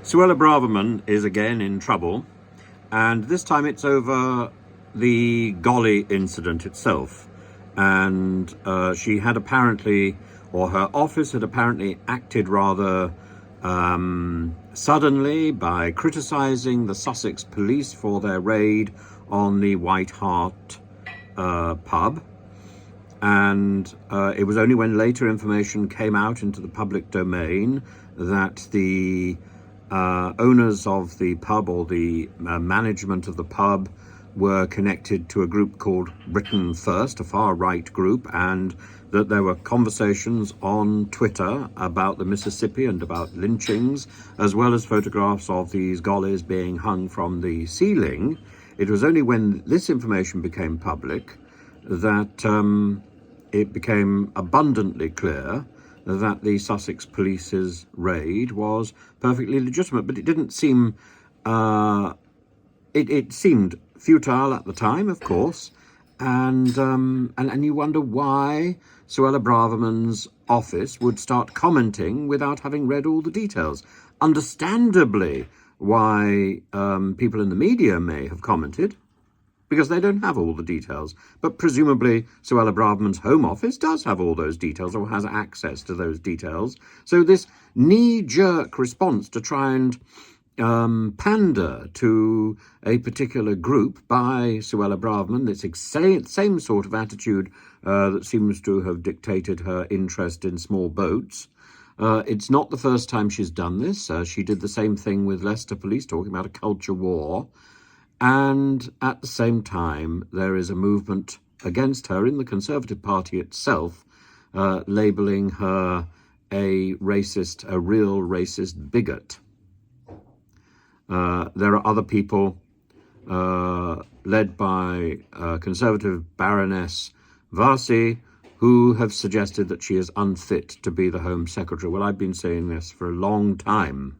Suella Braverman is again in trouble, and this time it's over the Golly incident itself. And she had apparently, or her office had apparently acted rather suddenly by criticising the Sussex police for their raid on the White Hart pub. And it was only when later information came out into the public domain that the owners of the pub, or the management of the pub, were connected to a group called Britain First, a far-right group, and that there were conversations on Twitter about the Mississippi and about lynchings, as well as photographs of these gollies being hung from the ceiling. It was only when this information became public that it became abundantly clear that the Sussex police's raid was perfectly legitimate. But it didn't seem, it seemed futile at the time, of course, and you wonder why Suella Braverman's office would start commenting without having read all the details. Understandably, why people in the media may have commented, because they don't have all the details. But presumably Suella Braverman's Home Office does have all those details, or has access to those details. So this knee-jerk response to try and pander to a particular group by Suella Braverman, this same sort of attitude that seems to have dictated her interest in small boats. It's not the first time she's done this. She did the same thing with Leicester Police, talking about a culture war. And at the same time, there is a movement against her in the Conservative Party itself, labelling her a racist, a real racist bigot. There are other people, led by Conservative Baroness Varsi, who have suggested that she is unfit to be the Home Secretary. Well, I've been saying this for a long time.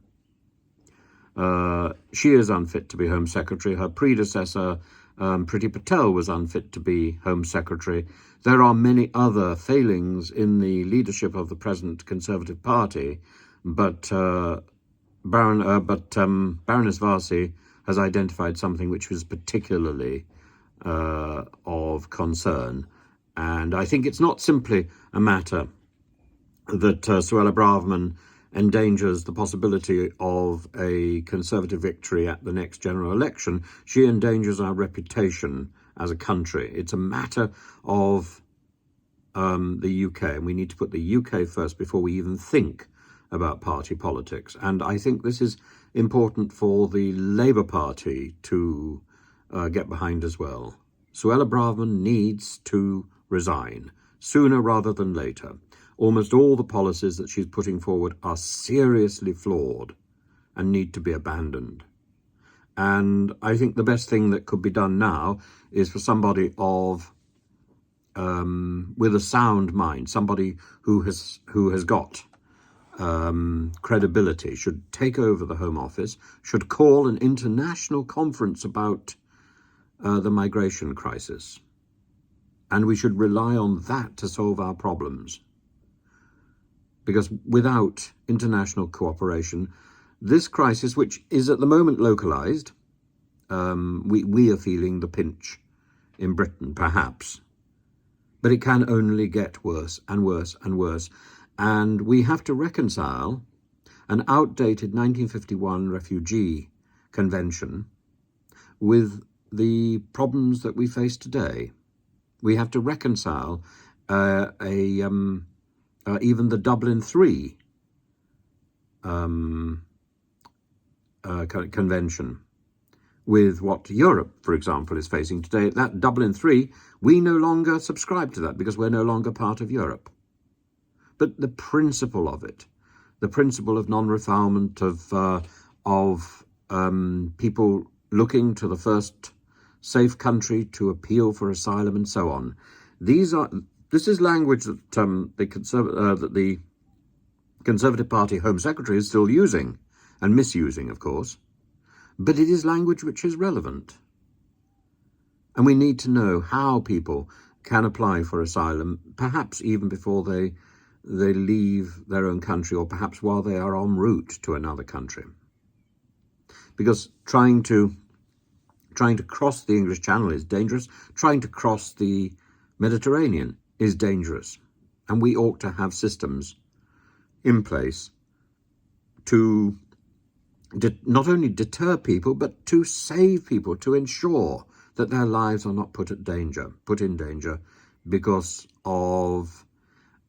She is unfit to be Home Secretary. Her predecessor, Priti Patel, was unfit to be Home Secretary. There are many other failings in the leadership of the present Conservative Party, but Baroness Varsi has identified something which was particularly of concern. And I think it's not simply a matter that Suella Braverman endangers the possibility of a Conservative victory at the next general election. She endangers our reputation as a country. It's a matter of the UK, and we need to put the UK first before we even think about party politics. And I think this is important for the Labour Party to get behind as well. Suella Braverman needs to resign sooner rather than later. Almost all the policies that she's putting forward are seriously flawed and need to be abandoned. And I think the best thing that could be done now is for somebody of with a sound mind, somebody who has got credibility, should take over the Home Office, should call an international conference about the migration crisis. And we should rely on that to solve our problems. Because without international cooperation, this crisis, which is at the moment localized, we are feeling the pinch in Britain, perhaps. But it can only get worse and worse and worse. And we have to reconcile an outdated 1951 refugee convention with the problems that we face today. We have to reconcile even the Dublin III convention with what Europe, for example, is facing today. That Dublin III, we no longer subscribe to that because we're no longer part of Europe. But the principle of it, the principle of non-refoulement, of people looking to the first safe country to appeal for asylum and so on, this is language that the Conservative Party Home Secretary is still using, and misusing, of course. But it is language which is relevant. And we need to know how people can apply for asylum, perhaps even before they leave their own country, or perhaps while they are en route to another country. because trying to cross the English Channel is dangerous. Trying to cross the Mediterranean is dangerous. And we ought to have systems in place to not only deter people, but to save people, to ensure that their lives are not put in danger because of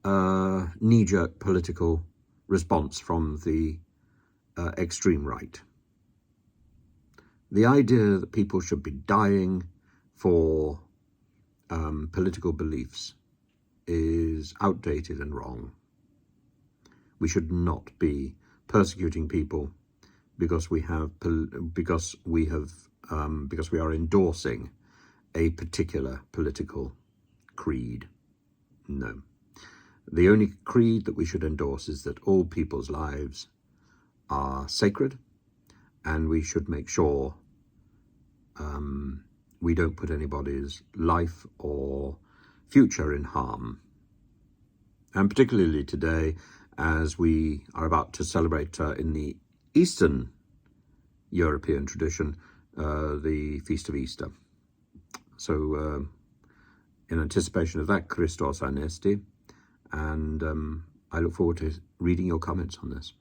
a knee-jerk political response from the extreme right. The idea that people should be dying for political beliefs is outdated and wrong. We should not be persecuting people because we are endorsing a particular political creed. No. The only creed that we should endorse is that all people's lives are sacred, and we should make sure we don't put anybody's life or future in harm. And particularly today, as we are about to celebrate in the Eastern European tradition, the Feast of Easter. So in anticipation of that, Christos Anesti, and I look forward to reading your comments on this.